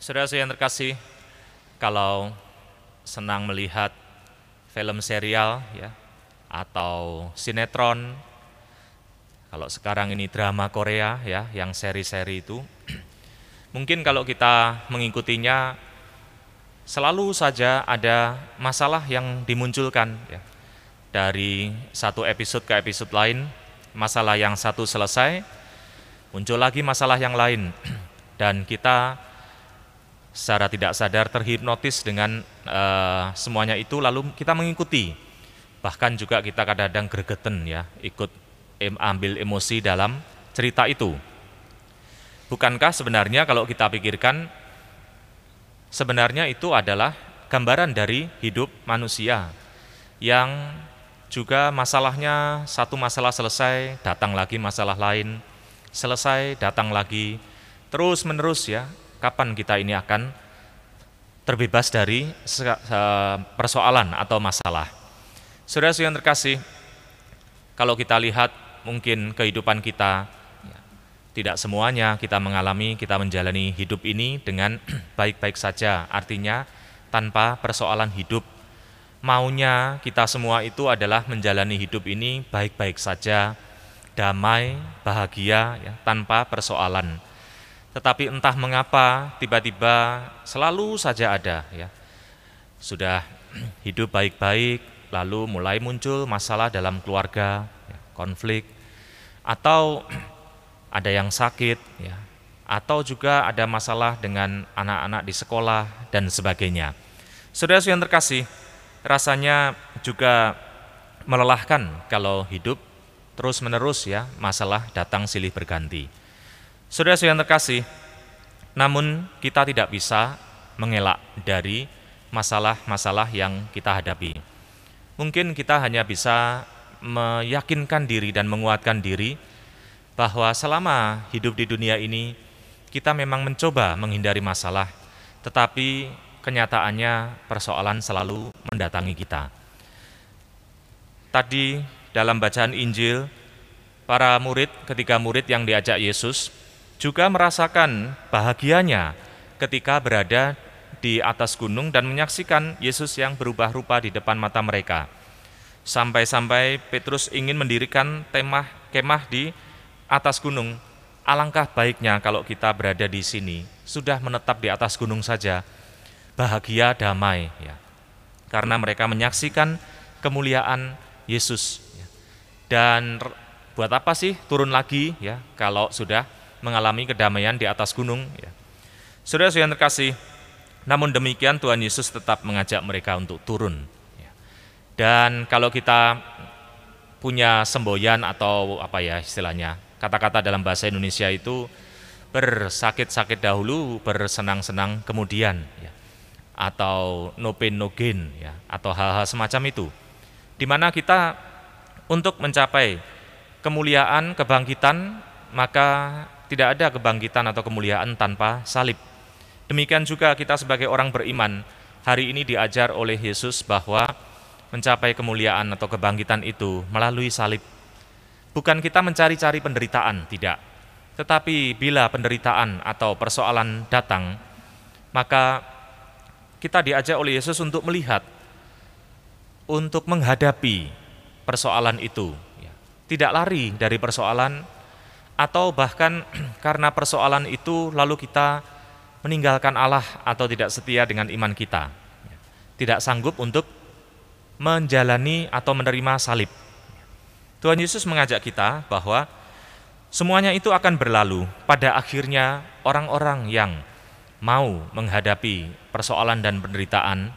Saudara yang terkasih, kalau senang melihat film serial ya atau sinetron, kalau sekarang ini drama Korea ya yang seri-seri itu, mungkin kalau kita mengikutinya selalu saja ada masalah yang dimunculkan ya. Dari satu episode ke episode lain, masalah yang satu selesai, muncul lagi masalah yang lain. Dan kita secara tidak sadar terhipnotis dengan semuanya itu, lalu kita mengikuti. Bahkan juga kita kadang-kadang gregeten ya, ikut ambil emosi dalam cerita itu. Bukankah sebenarnya kalau kita pikirkan, sebenarnya itu adalah gambaran dari hidup manusia yang juga masalahnya satu masalah selesai, datang lagi masalah lain, selesai, datang lagi, terus menerus ya. Kapan kita ini akan terbebas dari persoalan atau masalah? Saudara yang terkasih, kalau kita lihat mungkin kehidupan kita, ya, tidak semuanya kita menjalani hidup ini dengan baik-baik saja, artinya tanpa persoalan hidup. Maunya kita semua itu adalah menjalani hidup ini baik-baik saja, damai, bahagia, ya, tanpa persoalan. Tetapi entah mengapa tiba-tiba selalu saja ada ya. Sudah hidup baik-baik, lalu mulai muncul masalah dalam keluarga, ya, konflik, atau ada yang sakit, ya, atau juga ada masalah dengan anak-anak di sekolah dan sebagainya. Saudara yang terkasih, rasanya juga melelahkan kalau hidup terus-menerus ya, masalah datang silih berganti. Saudara yang terkasih, namun kita tidak bisa mengelak dari masalah-masalah yang kita hadapi. Mungkin kita hanya bisa meyakinkan diri dan menguatkan diri bahwa selama hidup di dunia ini kita memang mencoba menghindari masalah, tetapi kenyataannya persoalan selalu mendatangi kita. Tadi dalam bacaan Injil, para murid, ketika murid yang diajak Yesus juga merasakan bahagianya ketika berada di atas gunung dan menyaksikan Yesus yang berubah rupa di depan mata mereka. Sampai-sampai Petrus ingin mendirikan kemah di atas gunung. Alangkah baiknya kalau kita berada di sini, sudah menetap di atas gunung saja, bahagia, damai, ya. Karena mereka menyaksikan kemuliaan Yesus. Dan buat apa sih turun lagi ya kalau sudah mengalami kedamaian di atas gunung ya. Saudara yang terkasih, namun demikian Tuhan Yesus tetap mengajak mereka untuk turun ya. Dan kalau kita punya semboyan atau apa ya istilahnya, kata-kata dalam bahasa Indonesia itu bersakit-sakit dahulu, bersenang-senang kemudian ya. Atau no pain no gain ya, atau hal-hal semacam itu, di mana kita untuk mencapai kemuliaan, kebangkitan, maka tidak ada kebangkitan atau kemuliaan tanpa salib. Demikian juga kita sebagai orang beriman, hari ini diajar oleh Yesus bahwa mencapai kemuliaan atau kebangkitan itu melalui salib. Bukan kita mencari-cari penderitaan, tidak. Tetapi bila penderitaan atau persoalan datang, maka kita diajak oleh Yesus untuk melihat, untuk menghadapi persoalan itu. Tidak lari dari persoalan, atau bahkan karena persoalan itu lalu kita meninggalkan Allah atau tidak setia dengan iman kita. Tidak sanggup untuk menjalani atau menerima salib. Tuhan Yesus mengajak kita bahwa semuanya itu akan berlalu. Pada akhirnya orang-orang yang mau menghadapi persoalan dan penderitaan,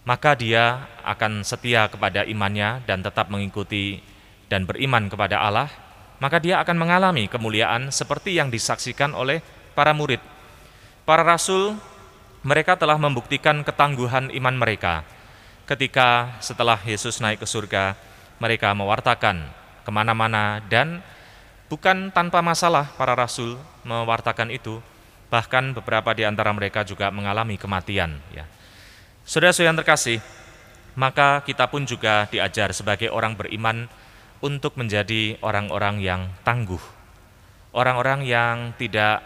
maka dia akan setia kepada imannya dan tetap mengikuti dan beriman kepada Allah, maka dia akan mengalami kemuliaan seperti yang disaksikan oleh para murid. Para rasul, mereka telah membuktikan ketangguhan iman mereka. Ketika setelah Yesus naik ke surga, mereka mewartakan kemana-mana dan bukan tanpa masalah para rasul mewartakan itu. Bahkan beberapa di antara mereka juga mengalami kematian. Ya. Saudara-saudara yang terkasih, maka kita pun juga diajar sebagai orang beriman untuk menjadi orang-orang yang tangguh, orang-orang yang tidak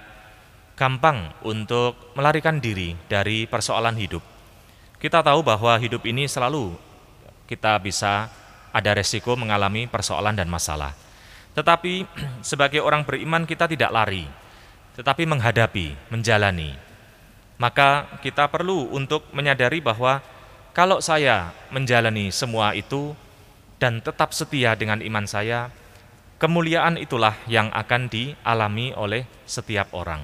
gampang untuk melarikan diri dari persoalan hidup. Kita tahu bahwa hidup ini selalu kita bisa ada resiko mengalami persoalan dan masalah. Tetapi sebagai orang beriman kita tidak lari, tetapi menghadapi, menjalani. Maka kita perlu untuk menyadari bahwa kalau saya menjalani semua itu dan tetap setia dengan iman saya, kemuliaan itulah yang akan dialami oleh setiap orang.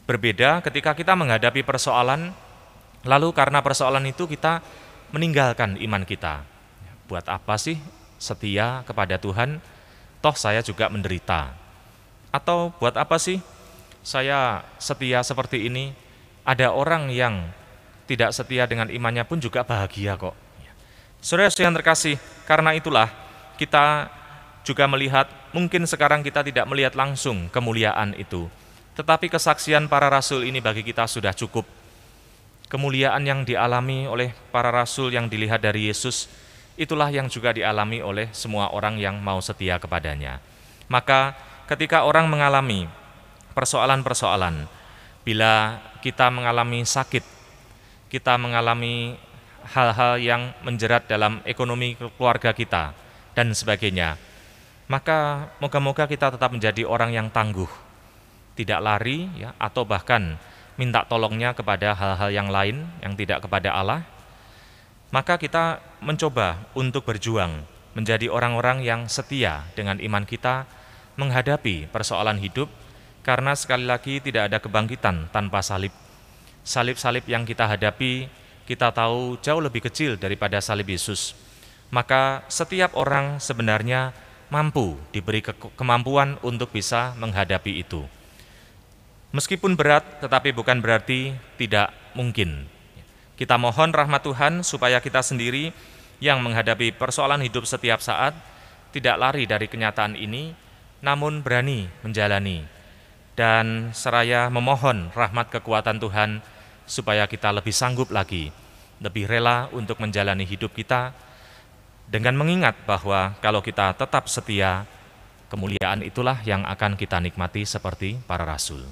Berbeda ketika kita menghadapi persoalan, lalu karena persoalan itu kita meninggalkan iman kita. Buat apa sih setia kepada Tuhan? Toh saya juga menderita. Atau buat apa sih saya setia seperti ini? Ada orang yang tidak setia dengan imannya pun juga bahagia kok. Saudara yang terkasih, karena itulah kita juga melihat, mungkin sekarang kita tidak melihat langsung kemuliaan itu, tetapi kesaksian para rasul ini bagi kita sudah cukup. Kemuliaan yang dialami oleh para rasul yang dilihat dari Yesus, itulah yang juga dialami oleh semua orang yang mau setia kepadanya. Maka ketika orang mengalami persoalan-persoalan, bila kita mengalami sakit, kita mengalami hal-hal yang menjerat dalam ekonomi keluarga kita, dan sebagainya, maka moga-moga kita tetap menjadi orang yang tangguh, tidak lari, ya, atau bahkan minta tolongnya kepada hal-hal yang lain yang tidak kepada Allah. Maka kita mencoba untuk berjuang menjadi orang-orang yang setia dengan iman kita menghadapi persoalan hidup, karena sekali lagi tidak ada kebangkitan tanpa salib. Salib-salib yang kita hadapi kita tahu jauh lebih kecil daripada salib Yesus. Maka setiap orang sebenarnya mampu diberi kemampuan untuk bisa menghadapi itu. Meskipun berat, tetapi bukan berarti tidak mungkin. Kita mohon rahmat Tuhan supaya kita sendiri yang menghadapi persoalan hidup setiap saat tidak lari dari kenyataan ini, namun berani menjalani. Dan seraya memohon rahmat kekuatan Tuhan supaya kita lebih sanggup lagi, lebih rela untuk menjalani hidup kita, dengan mengingat bahwa kalau kita tetap setia, kemuliaan itulah yang akan kita nikmati seperti para rasul.